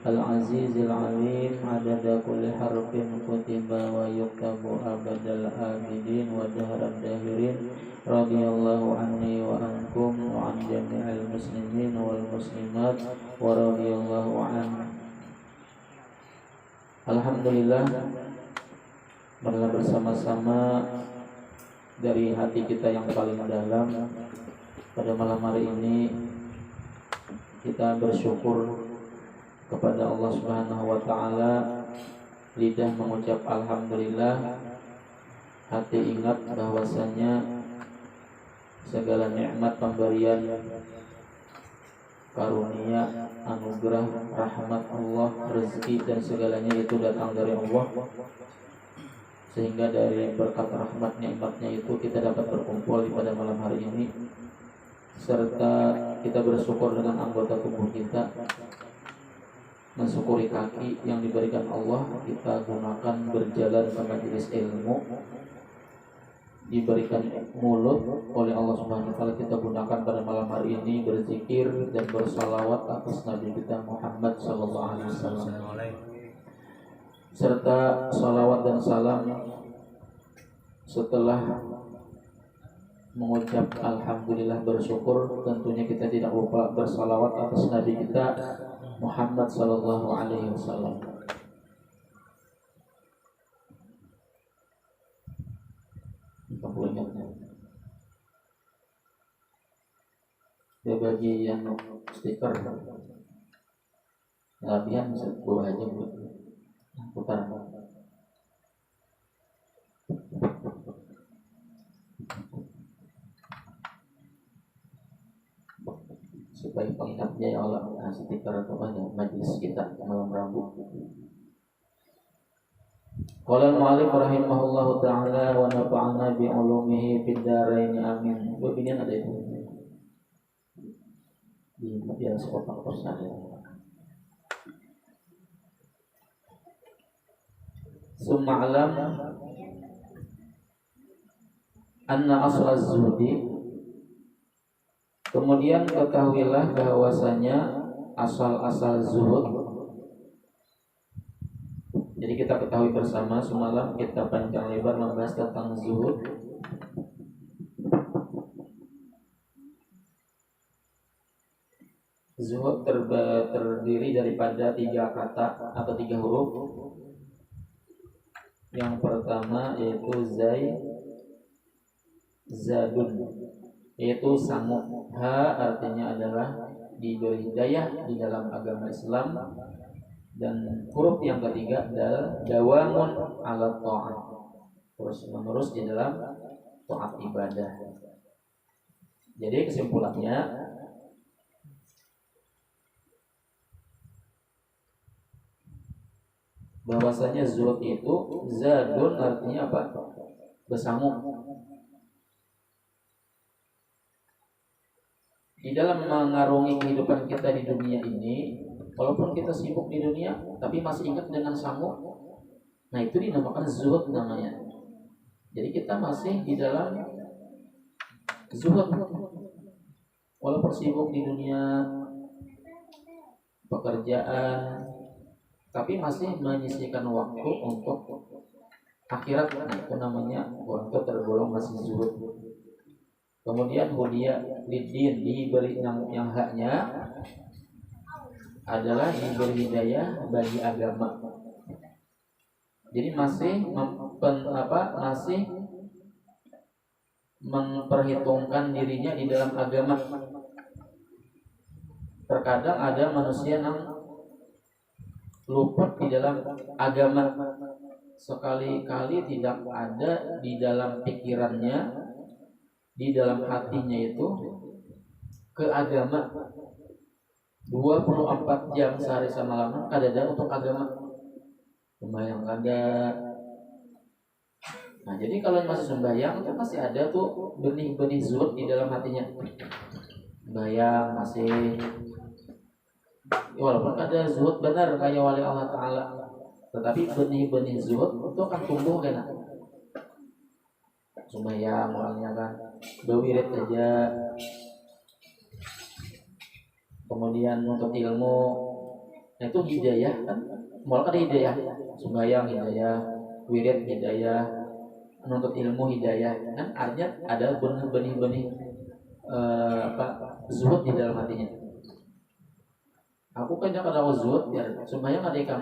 al-azizil alim adada kulli harfin kutiba wa yuktabu abadal abidin wa dahran dahirin radhiyallahu anni wa ankum wa an jami'il muslimin wal muslimat wa radhiyallahu an. Alhamdulillah, marilah bersama-sama dari hati kita yang paling dalam pada malam hari ini kita bersyukur kepada Allah Subhanahu wa taala. Lidah mengucap alhamdulillah, hati ingat bahwasanya segala nikmat pemberian karunia, anugerah, rahmat Allah, rezeki dan segalanya itu datang dari Allah. Sehingga dari berkat rahmat nikmatnya itu kita dapat berkumpul pada malam hari ini, serta kita bersyukur dengan anggota tubuh kita, mensyukuri kaki yang diberikan Allah, kita gunakan berjalan ke majelis ilmu, diberikan mulut oleh Allah Subhanahu wa taala, kita gunakan pada malam hari ini berzikir dan bersalawat atas Nabi kita Muhammad sallallahu alaihi wasallam, serta salawat dan salam setelah mengucap alhamdulillah bersyukur. Tentunya kita tidak lupa bersalawat atas Nabi kita Muhammad sallallahu alaihi wasallam. Dia bagi yang stiker labian bawa aja putar supaya pengingatnya ya Allah, stiker atau banyak majlis kita malam Rabu. Qala al-mu'allif rahimahullahu ta'ala wa nafa'ana bi ulumihi fid dharain amin. Begini ada itu. Di atas kotak kosan. Summa alam anna asla zuhdi. Kemudian ketahuilah bahwasanya asal-asal zuhud. Jadi kita ketahui bersama, semalam kita panjang lebar membahas tentang zuhud. Zuhud terdiri daripada 3 kata atau 3 huruf. Yang pertama yaitu zadun, yaitu sangu. Ha artinya adalah diberi hidayah di dalam agama Islam. Dan huruf yang ketiga adalah dawamun ala ta'at, terus menerus di dalam taat ibadah. Jadi kesimpulannya, bahwasanya zuhud itu zadun artinya apa? Bersama. Di dalam mengarungi kehidupan kita di dunia ini, walaupun kita sibuk di dunia, tapi masih ingat dengan sangu. Nah itu dinamakan zuhud namanya. Jadi kita masih di dalam zuhud, walaupun sibuk di dunia pekerjaan, tapi masih menyisihkan waktu untuk akhirat. Nah itu namanya orang itu tergolong masih zuhud. Kemudian hudiya lidin, diberi yang haknya adalah diberi hidayah bagi agama. Jadi masih masih memperhitungkan dirinya di dalam agama. Terkadang ada manusia yang luput di dalam agama, sekali-kali tidak ada di dalam pikirannya, di dalam hatinya itu ke agama. 24 jam sehari semalam kadang untuk agama, sembahyang kada. Nah jadi kalau masih sembahyang itu masih ada tuh benih-benih zuhud di dalam hatinya. Sembahyang masih, walaupun ada zuhud benar kayak wali Allah Ta'ala, tetapi benih-benih zuhud itu akan tumbuh kan. Sembahyang orangnya kan berwirid aja, kemudian untuk ilmu Nah itu hidayah kan, semua kan ada hidayah, sembahyang hidayah, wirid hidayah, menuntut ilmu hidayah, kan artinya ada benih-benih apa zuhud di dalam hatinya. Aku kan jangan ada zuhud biar sembahyang ada ikan.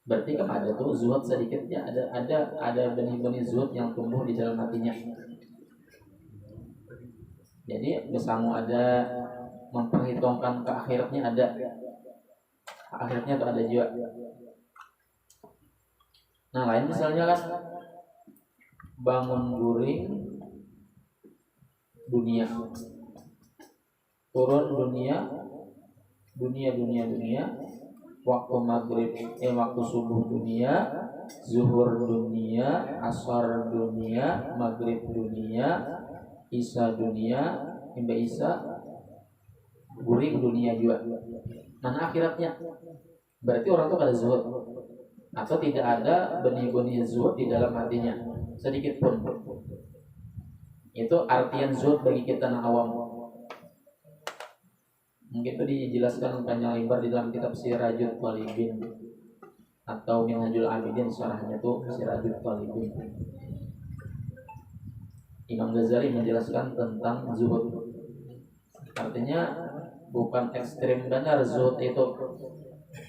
Berarti kan ada tuh zuhud sedikitnya, ada benih-benih zuhud yang tumbuh di dalam hatinya. Jadi bersama ada memperhitungkan ke akhiratnya ada. Akhirnya tuh ada juga. Nah lain misalnya kan bangun guring dunia, turun dunia, waktu maghrib, waktu subuh dunia, zuhur dunia, asar dunia, maghrib dunia, isya dunia, hingga isya guring dunia juga. Mana akhiratnya? Berarti orang itu ada zuhud atau tidak ada benih-benih zuhud di dalam hatinya sedikit pun. Itu artian zuhud bagi kita yang awam. Mungkin itu dijelaskan panjang lebar di dalam kitab Sirajul Talibin atau Minhajul Abidin, syarahnya itu Sirajul Talibin. Imam Ghazali menjelaskan tentang zuhud. Artinya bukan ekstrim benar zuhud itu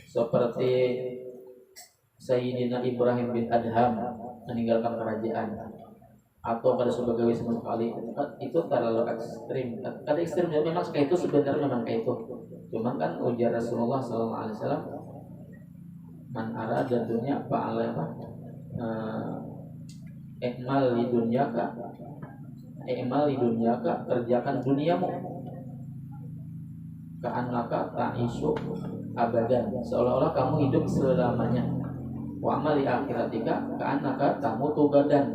seperti Sayyidina Ibrahim bin Adham meninggalkan kerajaan, atau pada sebagai wisma kali itu terlalu ekstrim. Kada ekstrim ya, memang kayak itu sebenarnya memang kayak itu. Cuman kan ujar Rasulullah SAW, man arada dunya fa'ala ikmal li dunyaka, kerjakan duniamu, ka'annaka ta'isu abadan, seolah-olah kamu hidup selamanya. Wa amal li akhiratika ka'annaka tamutu gadan,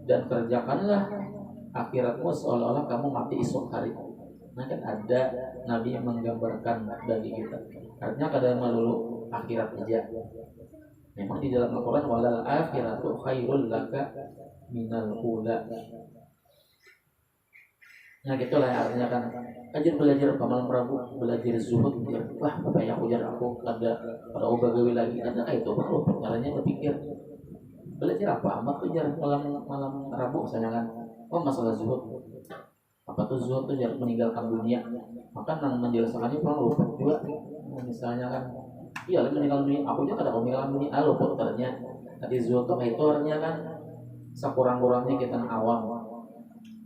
dan kerjakanlah akhiratmu seolah-olah kamu mati esok hari. Nah kan ada Nabi yang menggambarkan bagi kita. Artinya kadang melulu akhirat aja. Memang di dalam Al-Quran walal akhiratu khairul laka minal ula. Nah gitulah artinya kan. Belajar Paman Prabu, belajar zuhud. Wah apa yang ujar aku pada bagawi lagi. Ada kayak itu perlu caranya berpikir. Belajar apa? Amat belajar malam Rabu misalnya kan. Oh masalah zuhud. Apa tuh zuhud tuh jangan meninggalkan dunia. Maka nang menjelaskannya kurang lupa juga. Misalnya kan, iya meninggalkan dunia. Aku juga kadang meninggalkan dunia. Lupa ternyata. Tadi zuhud tuh kayak itu artinya kan sekurang-kurangnya kita awam.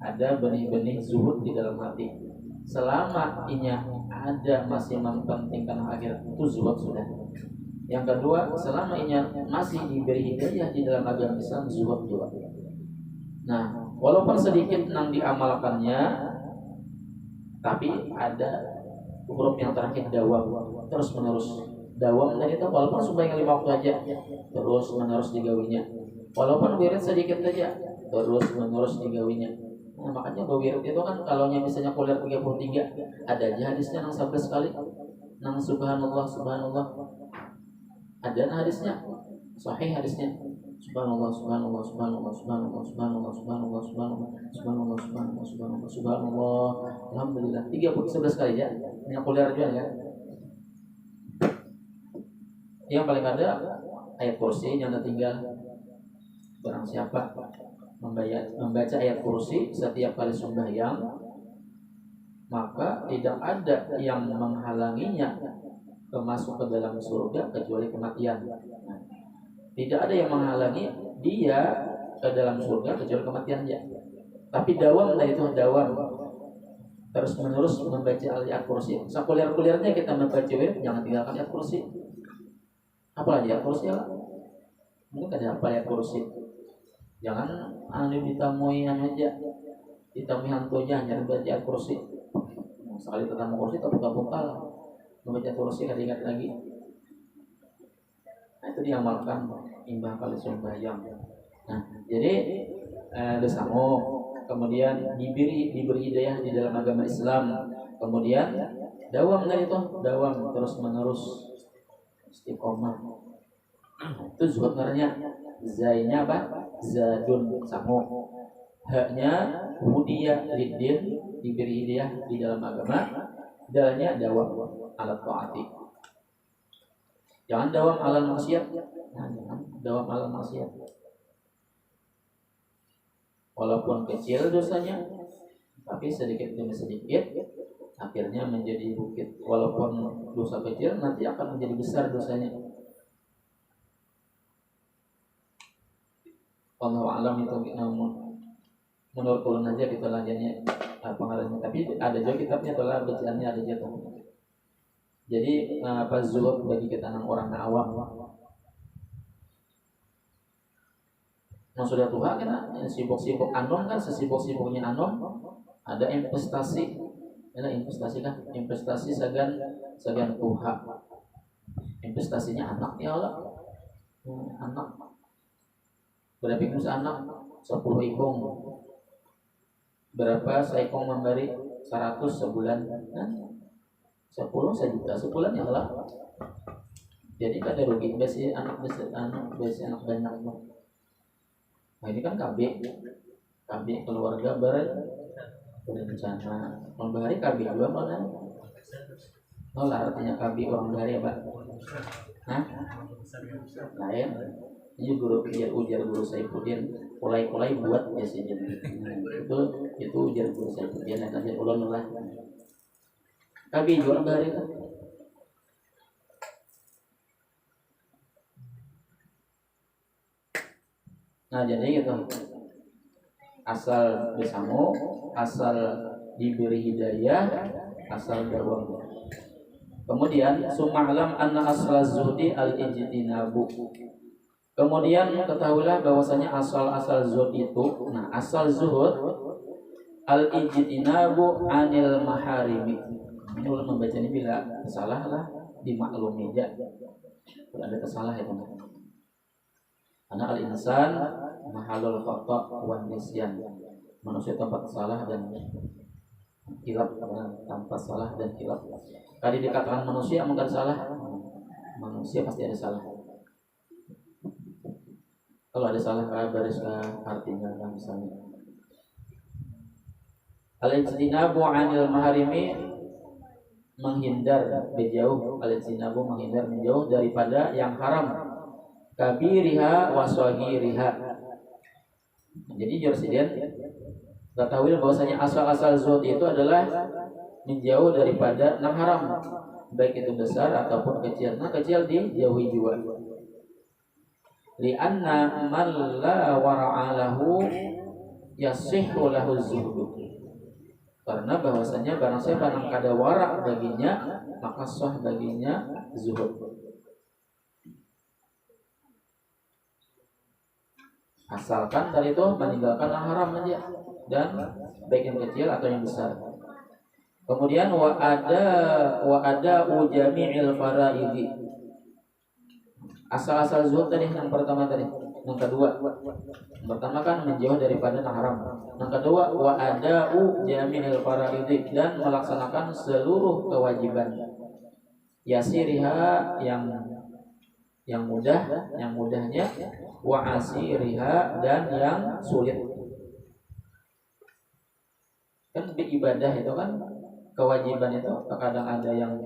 Ada benih-benih zuhud di dalam hati. Selama inya ada masih mempentingkan akhirat, itu zuhud sudah. Yang kedua, selama inya masih diberi hidayah di dalam agama Islam, zuhud juga. Nah, walaupun sedikit nang diamalkannya, tapi ada huruf yang terakhir dawam, terus menerus. Dawam dan itu walaupun sembahyang 5 waktu aja, terus menerus digawinya. Walaupun wirid sedikit aja, terus menerus digawinya. Nah, makanya wirid itu kan kalau misalnya kuliah 33, ada aja hadisnya nang 11 kali, nang subhanallah subhanallah. Ada hadisnya, sahih hadisnya. Subhanallah, subhanallah, subhanallah, subhanallah, subhanallah, subhanallah, subhanallah, subhanallah, subhanallah, subhanallah, subhanallah, alhamdulillah. 11 kali ya. Yang kuliah juga ya. Yang paling ada ayat kursi yang tertinggal. Barang siapa membaca ayat kursi setiap kali sembahyang, maka tidak ada yang menghalanginya masuk ke dalam surga kecuali kematian. Tidak ada yang menghalangi dia ke dalam surga kecuali kematiannya. Tapi dawam dari itu dawam terus menerus membaca ayat kursi. Sekuliar-kuliarnya kita membaca jangan tinggalkan ayat kursi. Apalagi ayat kursi lah. Mungkin ada apa ayat kursi. Jangan ditamui aja. Ditamui hantunya hanya membaca ayat kursi. Sekali ketemu kursi tak buka-buka membaca kursi kada ingat lagi. Nah, itu diamalkan imbah kali sembahyang. Nah, jadi bersama kemudian diberi hidayah di dalam agama Islam, kemudian dawam dari itu, dawam terus menerus istiqomah. Itu sebenarnya zainya apa? Zadun samu. Haknya hudiyah lidin, diberi hidayah di dalam agama, dalnya dawam alat taati. Jangan dawam alal maksiat. Nah, jangan dawam alal maksiat. Walaupun kecil dosanya, tapi sedikit demi sedikit akhirnya menjadi bukit. Walaupun dosa kecil nanti akan menjadi besar dosanya. Allah alam itu menurut ulun aja kita lanjutnya pengarangnya. Tapi ada juga kitabnya itulah bacaannya ada jatuh. Jadi apa zuhud bagi kita orang awam. Nah sudah tua kan sibuk-sibuk anom kan sesibuk-sibuknya anom ada investasi. Ada investasi kan investasi segan tuha. Investasinya anak ya Allah. Anak berapa ikung anak 10 ikung. Berapa seikung memberi 100 sebulan kan 10 sejuta sebulan ya Allah. Jadi kan ada rugi besi anak banyak. Nah ini kan KB keluarga berencana memberi KB dua mana? Oh lah artinya KB orang dari ya Pak? Nah lain. Ini guru ujar guru Saifuddin mulai buat biasanya. Itu ujar guru Saifuddin yang ajar ulun lah. KB jual dari kan? Nah jadi gitu asal besamu, asal diberi hidayah, asal dawam. Kemudian suma'lam anna asal zuhdi al-ijtinabu. Kemudian ketahuilah bahwasanya asal zuhud itu, nah asal zuhud al-ijtinabu anil maharimi. Ini ulun membaca ini bila salah lah dimaklumi aja. Kalau ada kesalahan itu. Karena al-insan mahalul khata' wa nisyan. Manusia tempat salah dan hilaf, tanpa salah dan hilaf. Tadi dikatakan manusia mungkin salah. Manusia pasti ada salah. Kalau ada salah baris artinya kan misalnya. Al-ijtinabu 'anil maharimi menghindar menjauh, al-ijtinabu menghindar menjauh daripada yang haram. Kabiriha waswagiriha. Jadi Jorsiden ketahui bahwasanya asal zuhud itu adalah menjauh daripada yang haram, baik itu besar ataupun kecil. Nah kecil dijauhi juga. Li'anna man la wara'a lahu yasihhu lahu zuhud. Karena bahwasanya barang siapa yang kada wara' baginya maka sah baginya zuhud. Asalkan dari itu meninggalkan yang haram aja dan baik yang kecil atau yang besar. Kemudian wa ada ujami'il faraidi. Asal zuhud tadi yang pertama tadi. Yang kedua, yang pertama kan menjauh daripada yang haram. Yang kedua wa ada ujami'il faraidi dan melaksanakan seluruh kewajiban. Yasiriha yang mudahnya wa asiriha dan yang sulit. Kan ibadah itu kan kewajiban itu terkadang ada yang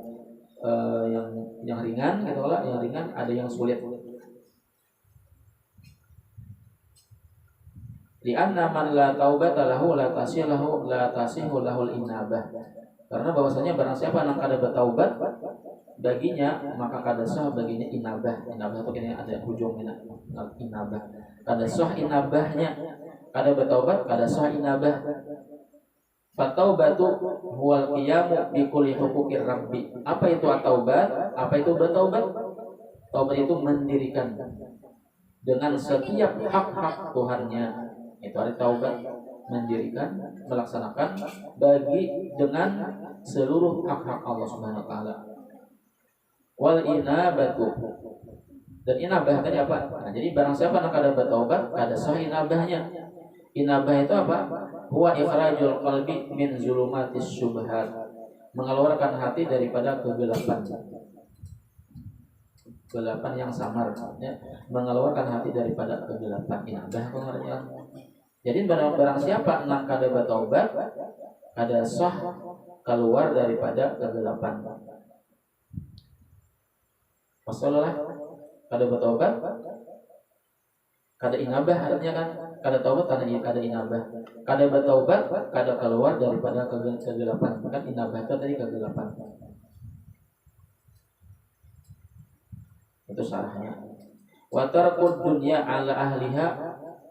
ringan gitu lah, yang ringan ada yang sulit. Li anna man la taubata lahu la tasihu lahul inabah. Karena bahwasanya barang siapa yang kada bertaubat baginya maka kada sah baginya inabah. Inabah itu kini ada ujungnya inabah. Kada sah inabahnya. Kada bertaubat kada sah inabah. Fataubatu huwal qiyamu bi kulli huquqir rabbi. Apa itu at-taubat? Apa itu bertaubat? Taubat itu mendirikan dengan setiap hak-hak Tuhannya. Itu arti taubat, mendirikan, melaksanakan bagi dengan seluruh hak-hak Allah Subhanahu wa taala. Wal inabatu. Dan inabah tadi apa? Nah, jadi barang siapa yang kada bertaubat, kada sah inabahnya. Inabah itu apa? Huwa ikhrajul qalbi min zulumatis syubhat. Mengeluarkan hati daripada kegelapan. Kegelapan yang samar, ya. Mengeluarkan hati daripada kegelapan. Inabah pengertian. Jadi barang siapa yang kada bertaubat, kada sah keluar daripada kegelapan. Masalah kada bertobat, kada inabah artinya kan, kada taubat kada inabah, kada bertobat, kada keluar daripada kegelapan. Kan inabah itu tadi kegelapan. Itu sarahnya. Wa tarkud dunya ala ahliha,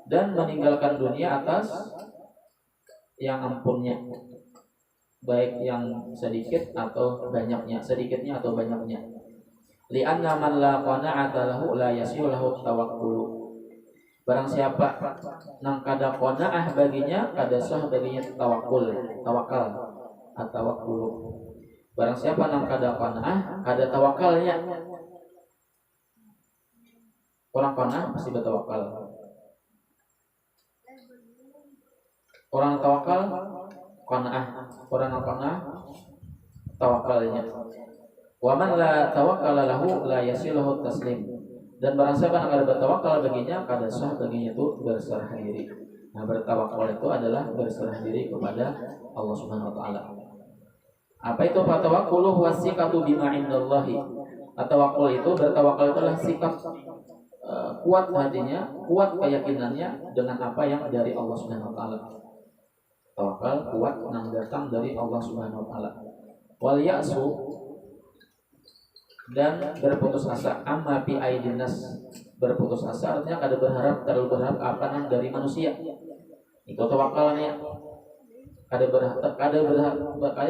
dan meninggalkan dunia atas yang ampunnya, baik yang sedikit atau banyaknya, sedikitnya atau banyaknya. Li'anna man la qana'ata lahu la yasihu lahu tawakkul. Barang siapa nang kada qanaah baginya, kada sah baginya tawakal. Barang siapa nang kada qanaah, kada tawakalnya. Orang qanaah pasti bertawakal. Orang tawakal qanaah, orang qanaah tawakalnya. Wa man la tawakkala lahu la yasiluhu taslim. Dan barang siapa yang kada bertawakal baginya, kada sah baginya itu berserah diri. Nah, bertawakal itu adalah berserah diri kepada Allah Subhanahu wa taala. Apa itu tawakkul? Wasiqatu bima indallahi. Tawakkul itu, bertawakal itu adalah sikap kuat hatinya, kuat keyakinannya dengan apa yang dari Allah Subhanahu wa taala. Tawakal kuat yang datang dari Allah Subhanahu wa taala. Wal ya'su, dan berputus asa, amma fi aidinas, berputus asa artinya kada terlalu berharap apa yang dari manusia. Itu tawakalnya. Kada terlalu berharap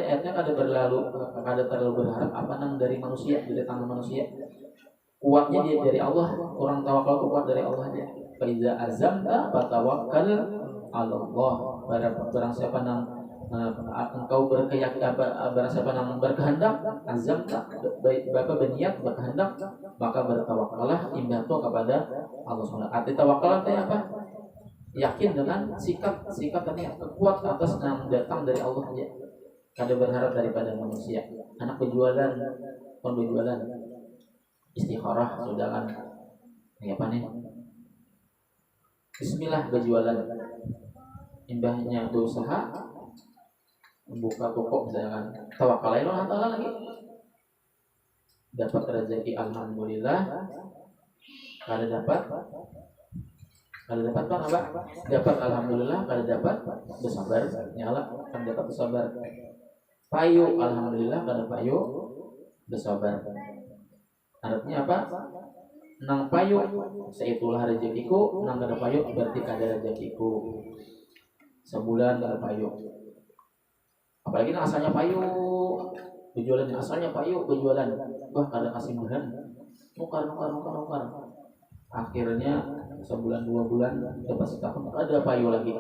apa yang dari manusia, dari tangan manusia. Kuatnya dia dari Allah. Orang tawakal kuat dari Allah dia. Fa iza azamta fatawakkal 'ala Allah. Barang siapa nang engkau berkeyakinan, barang siapa yang berkehendak, azam bapak berniat berkehendak, maka bertawakallah imdatu kepada Allah SWT. Arti tawakal itu apa? Yakin dengan sikap tadi kuat atas yang datang dari Allah aja. Kada berharap daripada manusia. Anak berjualan, istikharah sudah kan? Apa nih? Bismillah berjualan. Imbahnya berusaha membuka toko misalkan, tawakal Allah Ta'ala lagi, dapat rezeki alhamdulillah, kada dapat apa? Dapat alhamdulillah, kada dapat bersabar, nyala kan dapat bersabar. Payu alhamdulillah, kada payu bersabar. Artinya apa? Nang payu seitulah rezekiku, nang kada payu berarti kada rezekiku. Sebulan kada payu. Apalagi asalnya payu berjualan, asalnya payu berjualan, wah kada kasih bahan, nukar. Akhirnya sebulan 2 bulan dapat setahun ada payu lagi.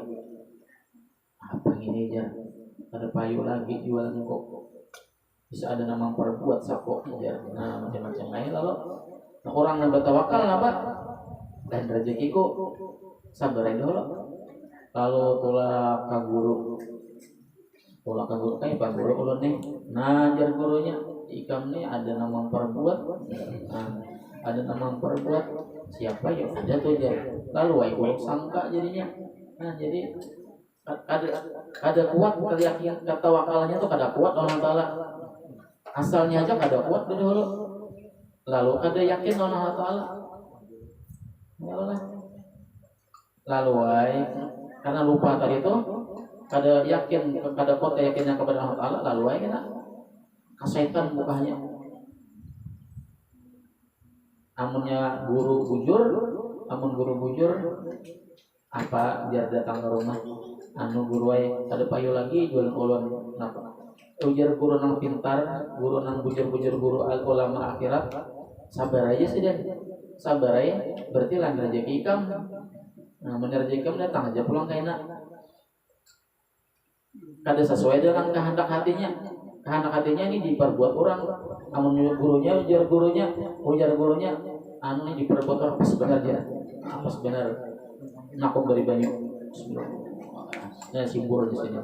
Apa ini aja? Ada payu lagi jualan kok. Bisa ada nama perbuat sako aja. Nah macam-macam lain lalu. Nah, orang yang bertawakal apa? Dan rezekiku sabar aja dulu. Lalu tolak ka guru. Kayak Pak Guru ulun nih, najar gurunya ikam nih ada nama perbuat, ada nama perbuat siapa ya ada tuh aja. Lalu guru sangka jadinya, nah jadi ada kuat keyakinan ketawakalnya tuh kada kuat Allah Taala. Asalnya aja kada kuat dulu, lalu ada yakin Allah Taala. Lalu karena lupa tadi itu. Kada yakin, kada kuat keyakinan kepada Allah Ta'ala, lalu aja kena kasaitan mukanya. Amunnya guru bujur apa biar datang ke rumah guru ay kada payu lagi jualan ulun napa ujar guru nang pintar, guru nang bujur guru al ulama akhirat, sabar aja sih dan sabar aja berarti lan rezeki ikam. Nah bener rezeki ikam datang aja pulang ke enak. Kada sesuai dengan kehendak hatinya ini diperbuat orang. Amun gurunya ujar gurunya ini diperbuat orang pas benar dia. Pas benar nakok dari banyak. Nah si guru di sini.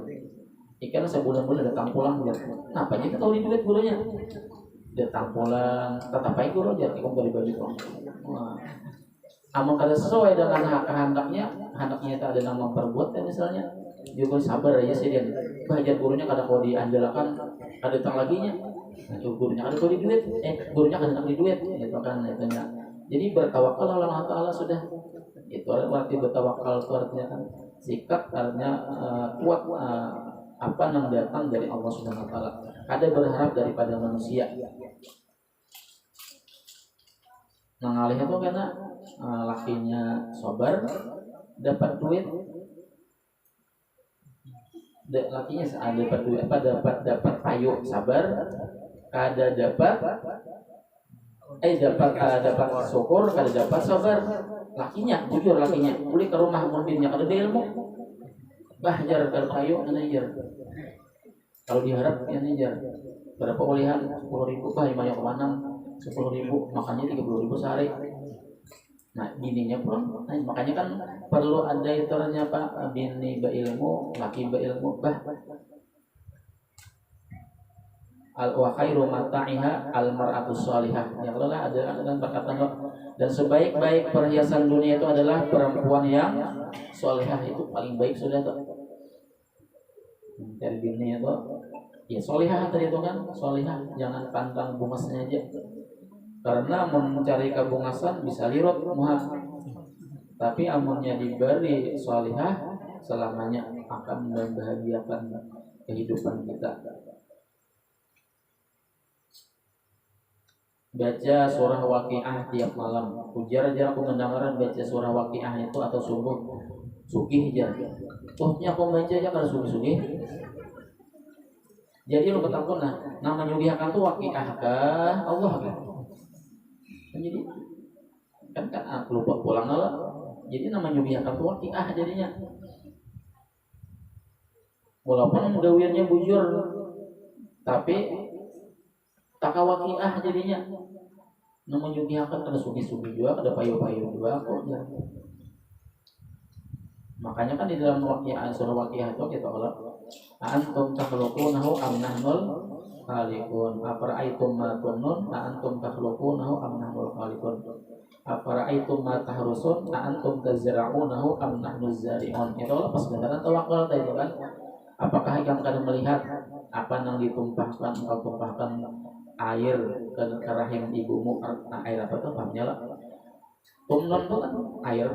Ikan sebulan-bulan datang pulang dia. Kenapa kita tahu di duit gurunya? Datang pulang tetap aja guru aja nakok dari banyak orang. Amun kada sesuai dengan kehendaknya itu ada nama perbuat misalnya. Juga sabar aja sih dan belajar gurunya kada kau diandalkan kada datang laginya Nah, gurunya ada beli duit, gurunya kan beli duit, gitu kan itunya. Jadi bertawakal Allah Taala sudah. Itu arti bertawakal itu artinya kan sikap artinya kuat apa yang datang dari Allah Subhanahu Wa Taala. Ada berharap daripada manusia. Mengalih itu karena lakinya sabar dapat duit, lakinya dapat duit apa dapat payu sabar, kada dapat dapat syukur, kada dapat sabar. Lakinya jujur lakinya boleh ke rumah mundinnya kada ada ilmu bahjar kalau payu manajer kalau diharap ya manajer berapa kuliah 10.000 bah banyak kemana 10.000 makannya 30.000 sehari. Nah bininya pun makanya kan perlu ada iturannya Pak, bini berilmu laki berilmu bah wa khairu mata'iha al mar'atus shalihah. Ya Allah ada kan perkataan dan sebaik-baik perhiasan dunia itu adalah perempuan yang shalihah, itu paling baik sudah tuh. Dari bini itu ya shalihah tadi itu kan shalihah, jangan pantang bungasnya aja. Karena mencari kebungasan bisa lirut muha. Tapi amunnya diberi shalihah selamanya akan membahagiakan kehidupan kita. Baca surah Waqiah tiap malam. Ujar aku mendengarkan baca surah Waqiah itu atau subuh sugih jar. Tuhnya aku baca aja kalau sugih-sugih. Jadi lu ketahuan nah, nama nyugihakan tuh Waqiah kah Allah kah? Jadi kan aku lupa pulang lah. Jadi nama nyugihakan tuh Waqiah jadinya. Walaupun gawirnya bujur tapi taka Waqiah jadinya. Namun juga akan ada sugi-sugi juga, ada payu-payu juga kok ya. Makanya kan di dalam Waqiah surah Waqiah itu kita Allah antum takhluqunahu am nahnul khaliqun afara'aitum ma tunnun antum takhluqunahu am nahnul khaliqun afara'aitum ma tahrusun antum tazra'unahu am nahnuz zari'un. Itu Allah pas beneran tawakal tadi kan. Apakah yang kalian melihat apa yang ditumpahkan engkau tumpahkan air ke rahim ibumu, air apa tuh pahamnya lah. Tumnon tuh kan air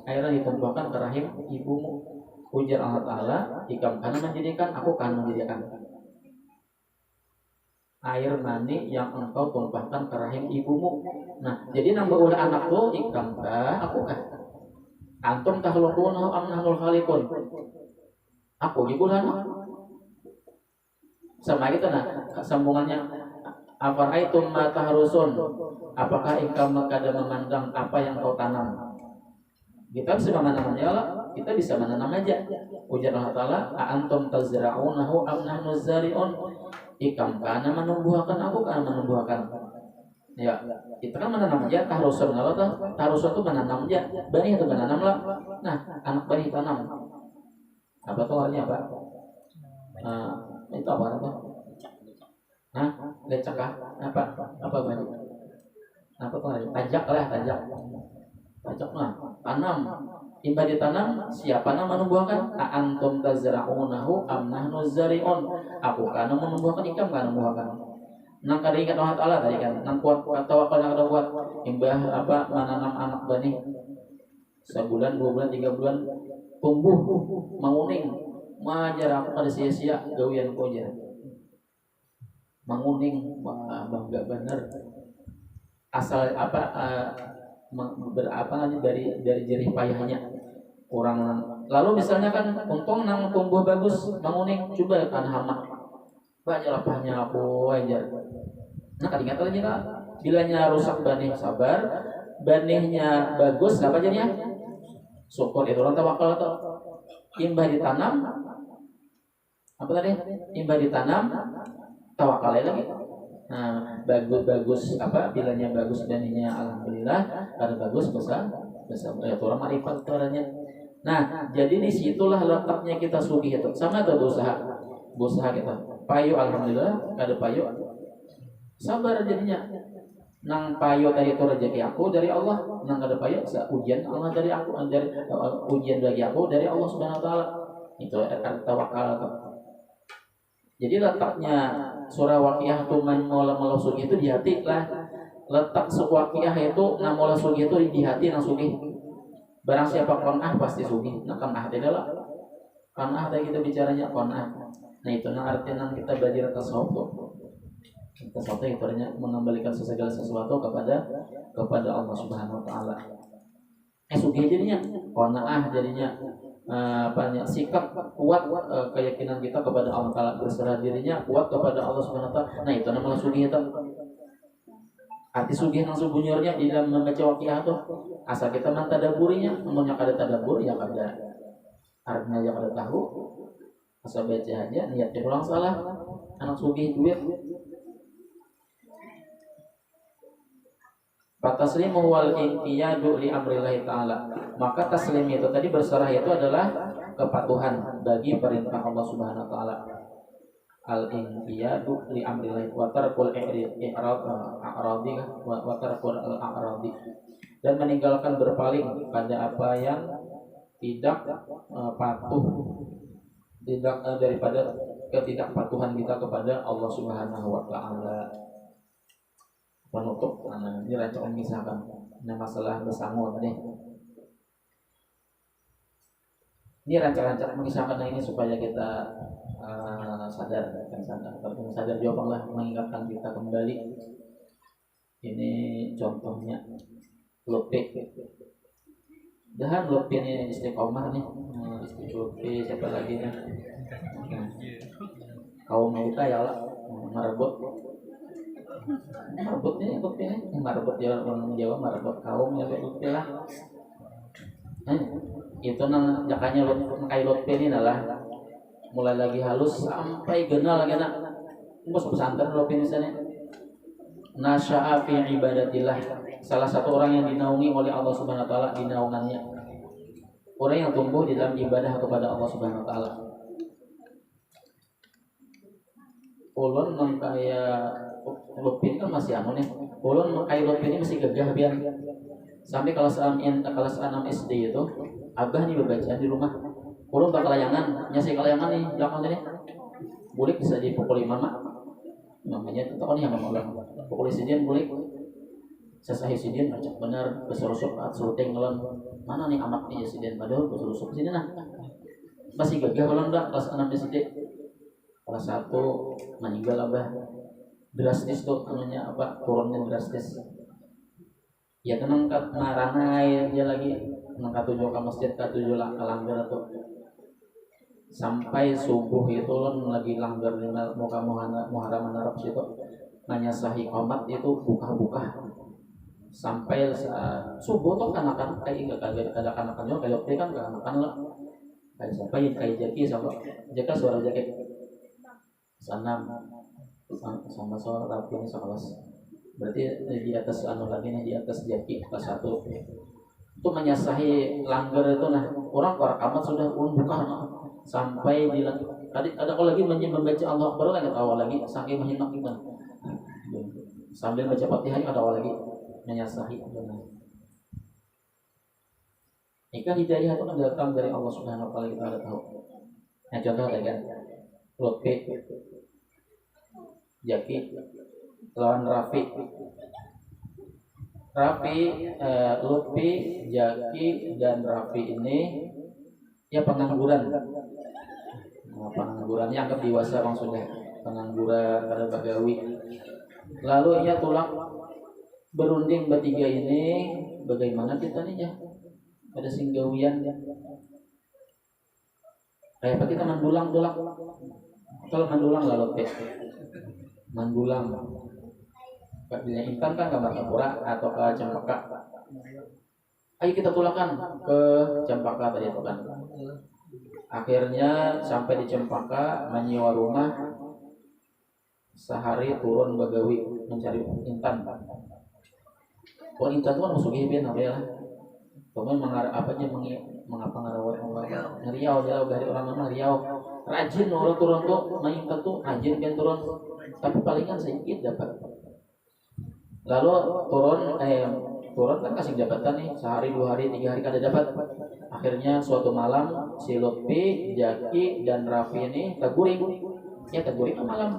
yang ditumpahkan ke rahim ibumu. Ujar Allah Ta'ala, ikam kana menjadikan, aku kan menjadikan. Air mani yang engkau tumpahkan ke rahim ibumu. Nah, jadi nambah ulah anak tuh ikam kah, aku kah? Antum takhluqunahu am nahnul khaliqun. Aku juga anak. Sama gitu nah, sambungannya afara'aitum ma tahrusun. Apakah engkau kada memandang apa yang kau tanam? Kita bisa menanamnya lah, kita bisa menanam aja. Ujar Allah Ta'ala, antum tazra'unahu am nahnu zari'un. Ikam kana menumbuhkan, aku kana menumbuhkan. Ya, kita kan menanam aja tahrusun. Kalau tahrusun itu menanam aja, bani itu menanam lah. Nah, anak bani tanam. Apa tuh artinya apa? Itu apa? Hah? Lecak kah? Apa bani? Apa tuh artinya? Tajak lah, tajak. Tajak lah. Tanam. Imba ditanam, siapa nama menumbuhkan? Antum tazra'unahu am nahnu zari'un. Aku kana menumbuhkan, ikam kana menumbuhkan. Nang kada ingat Allah Ta'ala tadi kan. Nang kuat tawakal yang kada kuat. Imbah apa menanam anak bani. Sebulan, 2 bulan, 3 bulan tumbuh, manguning, majar aku pada sia-sia gawian ko aja. Manguning, bangga bener. Asal apa berapa aja dari jerih payahnya kurang. Lalu misalnya kan untung nang tumbuh bagus, manguning, coba kan hama. Banyak lapahnya aku aja. Nah, kadang lagi lah, bilanya rusak banih sabar, banihnya bagus, apa jadinya? Syukur itu orang tawakal atau imbah ditanam apa tadi? Imbah ditanam tawakal lagi. Nah, bagus apa bilanya bagus banihnya alhamdulillah, ada bagus besar ya orang marifat caranya. Nah, jadi disitulah letaknya kita sugih itu. Sama atau berusaha kita. Payu alhamdulillah, ada payu. Sabar jadinya. Nang payo tadi itu rezeki aku dari Allah, nang kada payo ujian Allah dari aku, dari ujian bagi aku dari Allah Subhanahu wa taala. Itu tawakal. Jadi letaknya surah Waqiah itu mola sugih itu di hati lah. Letak Waqiah itu ngamola sugih itu di hati nang sugih. Barang siapa qanaah pasti sugih. Nah qanaah itu lah. Qanaah tadi kita bicaranya qanaah. Nah itu nang artinya kita belajar tasawuf tuh. Tasawuf itu artinya mengembalikan segala sesuatu kepada Allah Subhanahu wa taala. Sugih jadinya qanaah jadinya sikap kuat, keyakinan kita kepada Allah Taala, berserah dirinya kuat kepada Allah Subhanahu wa taala. Nah itu namanya sugih itu. Arti sugih nang sebenarnya di dalam membaca Waqiah itu asal kita mentadaburinya, namun yang kada tadabur ya kada artinya ya kada tahu. Asal baca aja niatnya ulang salah. Anak sugih duit. Fataslimu wal inqiyadu li amrillahi ta'ala. Maka taslim itu tadi berserah itu adalah kepatuhan bagi perintah Allah Subhanahu wa taala. Al inqiyadu li amrillahi wa tarkul a'radi wa tarkul al a'radi, dan meninggalkan berpaling pada apa yang tidak patuh, tidak daripada ketidakpatuhan kita kepada Allah Subhanahu wa taala. Penutup, ini rancangan misalkan masalah bersama tadi. Ini rancang-rancang mengisahkan ini supaya kita sadar. Kalau sadar jawabanlah mengingatkan kita kembali. Ini contohnya Lutfi. Dan Lutfi ini istiqomah nih. Lutfi siapa lagi nih? Kaum kita ya lah merebut. Marbutnya Lutfi ini marbut orang Jawa, marbut kaum ya Lutfi lah. Itu nang jakanya Lutfi ini adalah mulai lagi halus sampai genal lagi nak. Bos pesantren Lutfi ini sana. Nasya'a fi ibadatillah. Salah satu orang yang dinaungi oleh Allah Subhanahu wa taala di naungannya. Orang yang tumbuh di dalam ibadah kepada Allah Subhanahu wa taala. Ulun mengkaya Lutfi kan masih anu nih. Ulun mengkaya Lutfi ini masih gagah biar sampai kelas 6 SD itu abah nih bacaan di rumah. Ulun bakal layangan, nyasih kelayangan nih belakang sini. Bulik bisa dipukul mama. Namanya itu kan yang orang. Pukul sidin bulik. Sesahi sidin baca benar besurusuk suruteng ngelon. Mana nih amat nih sidin padahal besurusuk sini nah. Masih gagah ulun dah kelas 6 SD. Kelas 1 meninggal abah. Drastis tuh namanya apa, turunnya drastis ya. Tenang kat maranai dia lagi tenang katujuh ke masjid, katujuh lah langgar tuh sampai subuh itu lagi langgar di muka muharaman Arab situ nanya sahih qomat itu buka sampai subuh tuh kan kayak ada kan-kannya kayak Lutfi kan kan lah kayak siapa yang kayak Jaki sama Jaka suara Jaki sanam sama soal rapi ini sekelas, berarti di atas anu lagi nih, di atas Jaki kelas 1 itu menyasahi langgar itu. Nah orang rekaman sudah buka sampai di tadi ada kalau lagi membaca Allah Akbar lagi awal lagi saking menyimak kita sambil baca Fatihah ada awal lagi menyasahi. Jika hidayah itu kan datang dari Allah Subhanahu wa taala, kita ada tahu. Nah contoh tadi kan Lutfi Jaki lawan Rafi, Lutfi, Jaki dan Rafi ini ya pengangguran. Pengangguran yang anggap dewasa bang sudah pengangguran pada bagawi. Lalu ia tulang berunding bertiga ini bagaimana kita nih ya? Ada singgawian ya. Kayak apa kita mendulang tulak. Kalau mendulang lalu Mandulang bila Intan kan ke Martapura atau ke Cempaka. Ayo kita tulakan ke Cempaka tadi itu kan. Akhirnya sampai di Cempaka menyewa rumah sehari turun bagawi mencari Intan. Oh Intan itu kan musuhnya biar apa ya lah. Kemudian mengarah apanya mengapa ngarawat Riau dia dari orang mana Riau. Rajin orang turun tuh main tuh rajin kan turun, tapi palingan sedikit dapat. Lalu turun kan kasih jabatan nih sehari 2 hari 3 hari kada dapat. Akhirnya suatu malam si Lutfi, Jaki dan Rafi ini keguring ya goreng malam.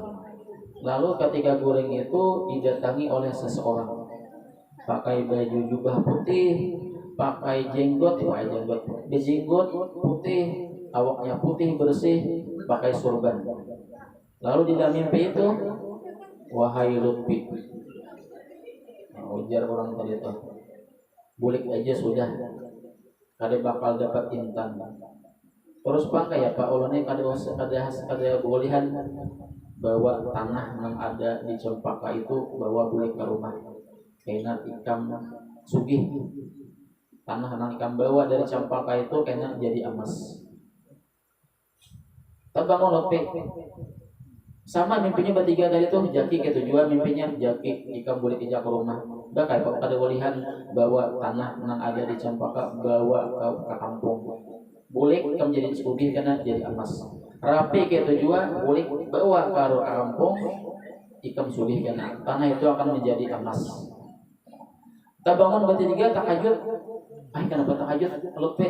Lalu ketika goreng itu didatangi oleh seseorang, pakai baju jubah putih, pakai jenggot putih, awaknya putih bersih, pakai sorban. Lalu di dalam mimpi itu, wahai Lutfi, ujar orang tadi itu, bulik aja sudah, kada bakal dapat intan. Terus pakai ya Pak ulane kada bolehan bawa tanah yang ada di Cempaka itu, bawa bulik ke rumah. Kena ikam sugih, tanah yang ikam bawa dari Cempaka itu kena jadi emas. Terbangun Lutfi. Sama mimpinya bertiga tadi tuh, Jaki ketujuan mimpinya Jaki ikam boleh ijak ke rumah. Udah kayak kada bolehan bawa tanah yang ada di Cempaka, bawa ke kampung. Boleh ikam jadi sugih karena jadi emas. Rapi ketujuan boleh bawa ke kampung, ikam sugih karena tanah itu akan menjadi emas. Terbangun bertiga takajud. Kenapa takajud? Lutfi,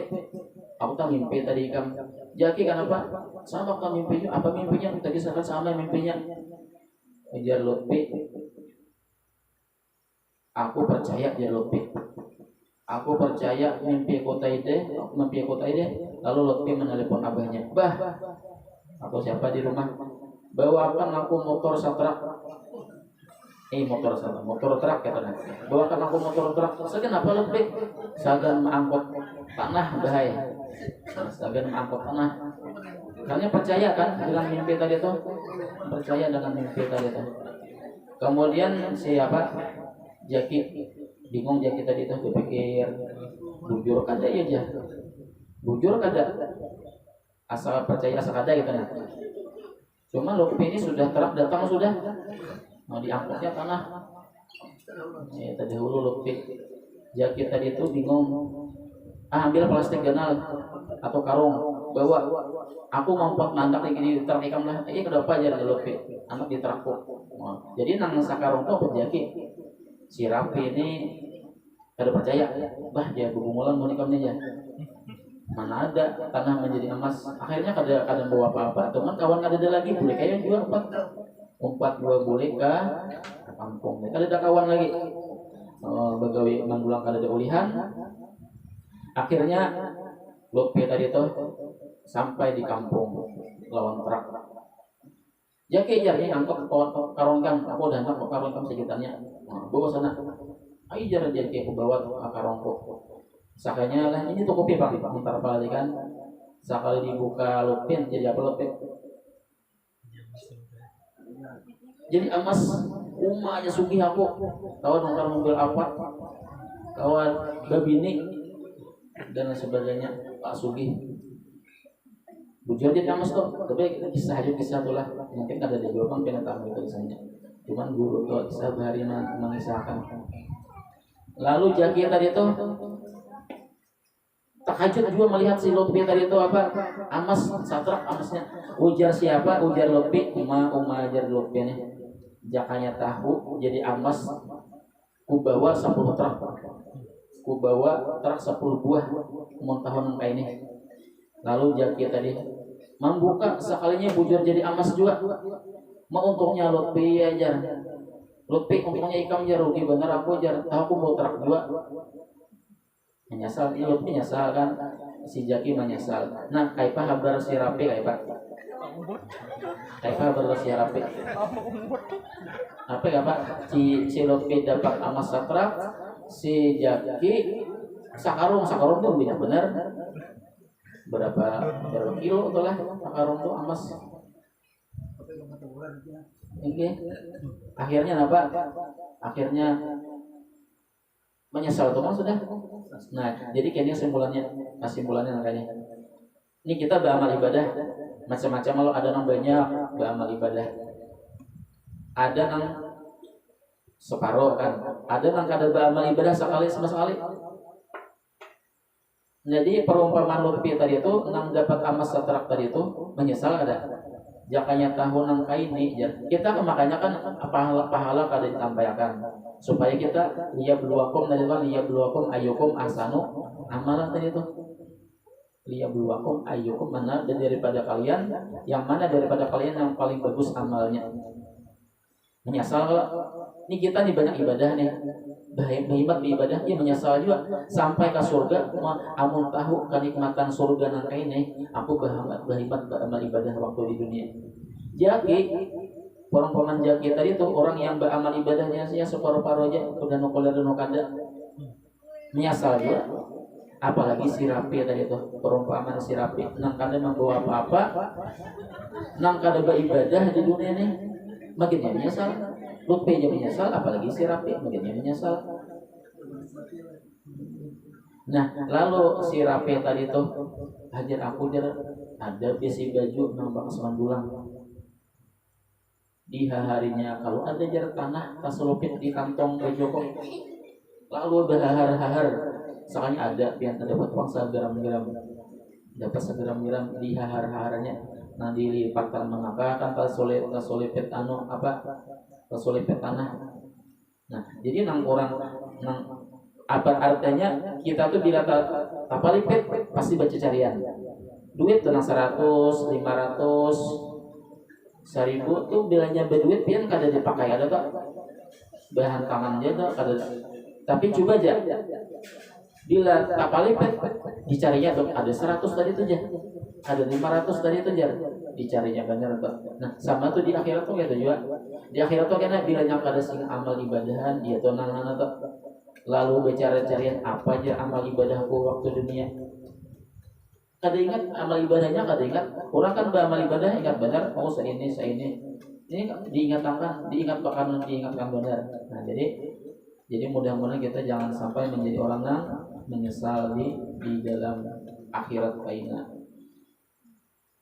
aku tak mimpi tadi ikam. Jaki kenapa? Sama kan mimpinya. Apa mimpinya? Tadi sama mimpinya. Ujar Lutfi, aku percaya dia Lutfi. Aku percaya mimpi kota ide. Lalu Lutfi menelepon abahnya. Bah, atau siapa di rumah? Bawakan aku motor satrak. Motor truk katanya. Bawakan aku motor truk. Kenapa Lutfi? Sagan mengangkut tanah bahaya. Sagan mengangkut tanah. Kalian percaya kan dengan mimpi tadi itu? Percaya dengan mimpi tadi itu. Kemudian siapa? Jaki bingung. Jaki tadi itu berpikir, bujur kada ya, bujur kada, asal percaya asal kada gitu nah. Cuma Lutfi ini sudah terang datang sudah mau diangkutnya tanah. Tadi dulu Lutfi. Jaki tadi itu bingung. Ambil plastik ganal atau karung, bawa. Aku mau buat mandak di truk ikam lah. Ini kenapa aja Lutfi? Anak di truk. Jadi nang sakarung tuh Jaki. Si Rapi ini kada percaya. Bah dia bugumulan mau nikam aja. Mana ada tanah menjadi emas. Akhirnya kada bawa apa-apa. Teman kawan kada ada lagi. Boleh kayak juga umpat dua boleh ke kampung. Kada ada kawan lagi. Begawi manggulang kada ada ulihan. Akhirnya Lutfi tadi itu sampai di kampung lawan truk. Jaki jarnya angkot karung kam. Aku udah angkot karung kam sekitarnya. Bawa sana. Ayo jar Jaki aku bawa karungku. Sakanya lah ini tuh kopi Pak. Bentar apa kan? Sekali dibuka Lutfi jadi apa Lutfi? Jadi emas. Uma aja sugih aku. Kawan nongkar mobil apa? Kawan babini dan sebagainya. Pak Sugih. Bujur jadi emas tuh. Tapi kisah tuh lah. Mungkin ada di belakang pengen tahu itu kisahnya. Cuman guru tuh kisah bahari mengisahkan. Lalu Jaki tadi tuh takajud juga melihat si Lutfi tadi itu apa? Emas, satrak emasnya. Ujar siapa? Ujar Lutfi. Uma ajar Lutfi nih. Jakanya tahu jadi emas. Ku bawa 10 truk. Ku bawa truk 10 buah. Mau tahun kayak ini. Lalu Jaki tadi membuka sekalinya bujur jadi emas juga. Mau untungnya Lutfi ajar. Lutfi untungnya ikam jar rugi bener aku jar. Tahu aku mau truk juga. Menyesal, ini Lutfi menyesal kan. Si Jaki menyesal. Nah, kaipa habar si Rapi kaipa? Kaipa habar si Rapi? Apa ya Pak? Si Lutfi dapat emas satrak, si Jaki sakarung tuh benar berapa kilo itulah sakarung tuh emas. Oke. Akhirnya apa? Akhirnya menyesal tuh sudah. Nah, jadi kayaknya kesimpulannya makanya. Ini kita beramal ibadah macam-macam. Kalau ada yang banyak beramal ibadah. Ada yang separuh kan. Ada yang kada beramal ibadah sama sekali. Jadi perumpamaan Lutfi tadi itu nang dapat emas satrak tadi itu menyesal ada. Jakanya tahun nang kaini kita makanya kan pahala kada ditampaikan supaya kita liyabluwakum ayukum ahsanu amalan tadi itu. liyabluwakum ayyukum mana daripada kalian yang paling bagus amalnya. Menyesal kalau ini kita nih banyak ibadah nih, berhebat di ibadah, dia menyesal juga sampai ke surga. Amun tahu kenikmatan surga nang ini, aku berhebat beramal ibadah waktu di dunia. Jadi orang paman jaki tadi tuh orang yang beramal ibadahnya sih separuh-paruh aja, udah nukuler dan nukada, menyesal juga. Apalagi si rapi tadi tuh, perumpamaan si rapi, nang kada membawa apa-apa, nang kada beribadah di dunia nih, makin dia menyesal. Lupa aja menyesal, apalagi si rapi makin dia menyesal. Nah, lalu si rapi tadi tuh hajar aku ada besi baju nang bakasan bulan. Di harinya kalau ada jar tanah kaselupit di kantong baju, lalu berhahar-hahar. Soalnya ada yang dapat uang segeram-geram, dapat segeram-geram di hahar-haharnya. Nah dilipatkan mengapa kan kasolipet kasolipet tanah. Nah jadi nang orang nang apa artinya kita tuh bila apa lipet pasti baca carian duit tenang 100, 500, 1000 tuh bilanya berduit pian kada dipakai ada tak bahan tangan aja tak kada. Tapi coba aja bila kapal lipet dicarinya tuh ada 100 tadi tuh aja, ada 500 tadi tuh aja, dicarinya banyak tuh. Nah sama tuh di akhirat tuh gitu juga. Di akhirat tuh karena bila nyangka ada sing amal ibadahan dia tuh nang tuh lalu bicara carian apa aja amal ibadahku waktu dunia. Kada ingat amal ibadahnya, kada ingat. Orang kan beramal ibadah ingat benar, oh saya ini ini diingatkan benar. Nah jadi mudah-mudahan kita jangan sampai menjadi orang yang menyesal di dalam akhirat kaina.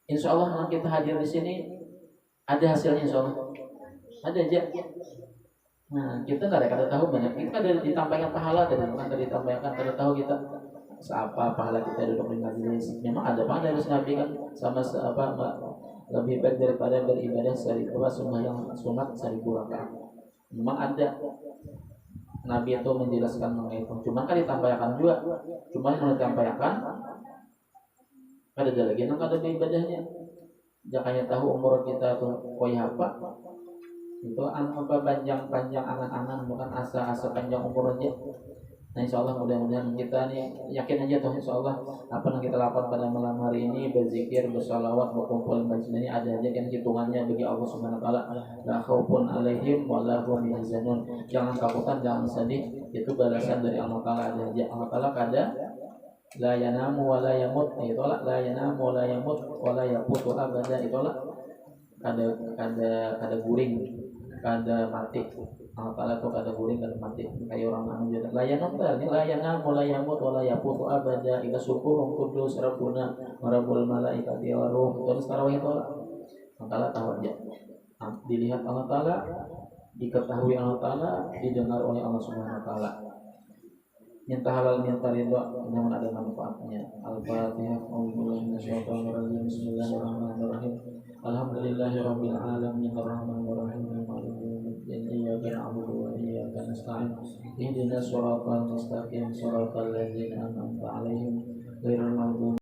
Insya Allah kita hadir di sini ada hasilnya, insya Allah ada aja. Nah kita nggak ada kata tahu banyak, kita ada ditampaikan pahala dan bukan ada ditampaikan kada tahu kita seapa pahala kita duduk di majelis. Memang ada pahala dari Nabi kan sama lebih baik daripada beribadah 1000 sembahyang sunat 1000 rakaat. Memang ada Nabi itu menjelaskan mengenai itu. Cuma kan ditampaikan juga. Cuma yang ditampaikan ada lagi yang ada ibadahnya. Jangan tahu umur kita tuh koi apa. Itu apa panjang angan-angan bukan asa panjang umur aja. Nah insya Allah mudah-mudahan kita nih yakin aja tuh insya Allah apa yang kita lakukan pada malam hari ini berzikir, bersalawat, berkumpul baca ini ada aja kan hitungannya bagi Allah Subhanahu Wa Taala. La khaufun alaihim wa la hum yahzanun. Jangan takutan, jangan sedih. Itu balasan dari Allah Taala ada aja. Allah Taala kada la yanamu wa la yamut. Itulah la yanamu wa la yamut wa la yaqutu abada. Itulah kada guring, kada mati. Allah Ta'ala tuh kada guring kada mati kayak orang manusia. Layanan ini layanan mulai yamut wala yaputu abada ila subuhum kudus rabbuna rabbul malaikati wa ruh. Terus tarawih itu Allah Ta'ala tahu aja. Dilihat Allah Ta'ala, diketahui Allah Ta'ala, didengar oleh Allah Subhanahu Wa Ta'ala. Minta halal, minta ridho, namun ada manfaatnya. Al-Fatihah. Bismillahirrahmanirrahim. Alhamdulillahirabbil alamin arrahmanir rahim. Iyyaka na'budu wa iyyaka nasta'in. Ihdinas siratal mustaqim, siratal ladzina an'amta 'alaihim ghairil maghdubi